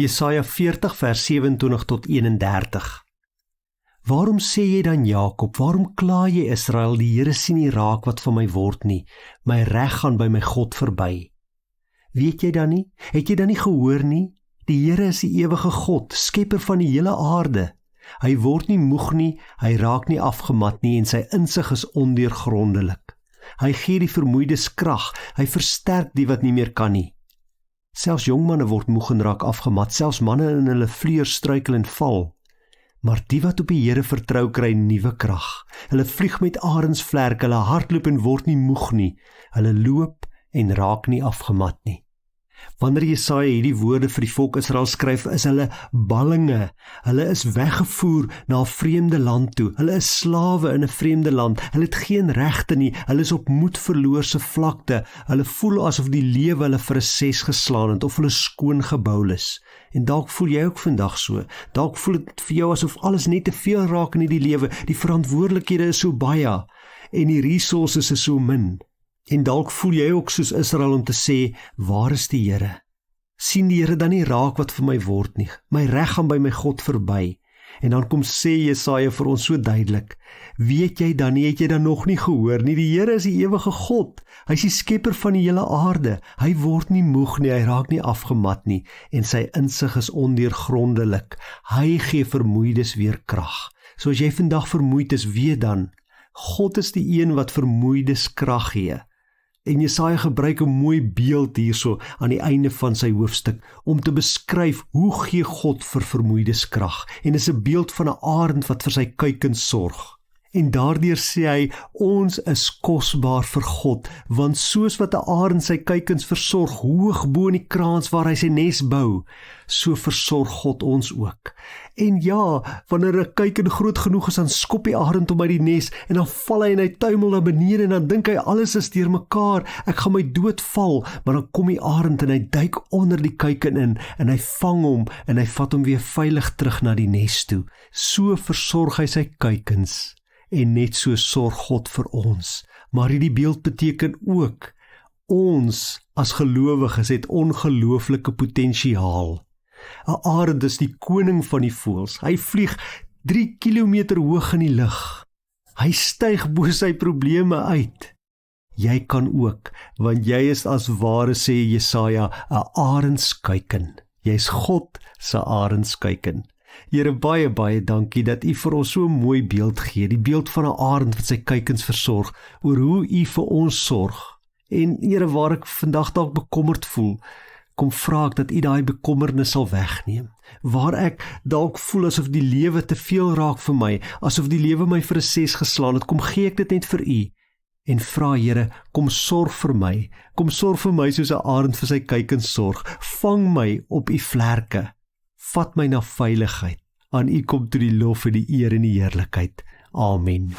Jesaja 40 vers 27 tot 31. Waarom sê jy dan Jakob, waarom kla jy Israel, die Here sien nie raak wat van my word nie, my reg gaan by my God verby. Weet jy dan nie? Het jy dan nie gehoor nie? Die Here is die ewige God, skepper van die hele aarde. Hy word nie moeg nie, hy raak nie afgemat nie en sy insig is ondeurgrondelik. Hy gee die vermoeides krag, hy versterk die wat nie meer kan nie. Selfs jong manne word moeg en raak afgemat, selfs manne in hulle vleuers struikel en val. Maar die wat op die Here vertrou kry nuwe krag. Hulle vlieg met arensvlerke, hulle hardloop en word nie moeg nie. Hulle loop en raak nie afgemat nie. Wanneer Jesaja hierdie woorde vir die volk Israel skryf, is hulle ballinge. Hulle is weggevoer na 'n vreemde land toe. Hulle is slawe in 'n vreemde land. Hulle het geen regte nie. Hulle is op moedverloorse vlakte. Hulle voel asof die lewe hulle vir 'n 6 geslaan het of hulle skoon gebou is. En dalk voel jy ook vandag so. Dalk voel dit vir jou asof alles net te veel raak in hierdie lewe. Die verantwoordelikhede is so baie en die resources is so min. En dalk voel jy ook soos Israel om te sê, waar is die Here? Sien die Here dan nie raak wat vir my word nie? My reg gaan by my God verby. En dan kom sê Jesaja vir ons so duidelik, weet jy dan nie, het jy dan nog nie gehoor nie, die Here is die ewige God, hy is die skepper van die hele aarde, hy word nie moeg nie, hy raak nie afgemat nie, en sy insig is ondeurgrondelik, hy gee vermoeides weer krag. So as jy vandag vermoeid is, weet dan, God is die een wat vermoeides krag gee. En Jesaja gebruik 'n mooi beeld hierso aan die einde van sy hoofstuk om te beskryf hoe gee God vir vermoeides krag. En is 'n beeld van 'n arend wat vir sy kuikens sorg. En daardeur sê hy, ons is kosbaar vir God, want soos wat 'n arend sy kuikens versorg, hoog bo in die kraans waar hy sy nes bou, so versorg God ons ook. En ja, wanneer 'n kuiken groot genoeg is, dan skop die arend hom uit die nes, en dan val hy en hy tuimel na benede, en dan dink hy, alles is deurmekaar, ek gaan my dood val, maar dan kom die arend en hy duik onder die kuiken in, en hy vang hom, en hy vat hom weer veilig terug na die nes toe. So versorg hy sy kuikens. En net so sorg God vir ons. Maar hierdie beeld beteken ook, ons as gelowiges het ongelooflike potensiaal. 'n Arend is die koning van die voëls. Hy vlieg 3 kilometer hoog in die lug. Hy styg bo sy probleme uit. Jy kan ook, want jy is as ware, sê Jesaja, 'n arendskuiken. Jy's God se arendskuiken. Here, baie, baie dankie dat U vir ons so 'n mooi beeld gee, die beeld van 'n arend wat sy kuikens versorg, oor hoe U vir ons sorg. En Here, waar ek vandag dalk bekommerd voel, kom vra ek dat U daai bekommernis sal wegneem. Waar ek dalk voel asof die lewe te veel raak vir my, asof die lewe my vir 'n 6 geslaan het, kom gee ek dit net vir U. En vra, Here, kom sorg vir my soos 'n arend vir sy kuikens sorg, vang my op U vlerke. Vat my na veiligheid. Aan U kom toe die lof en die eer en die heerlikheid. Amen.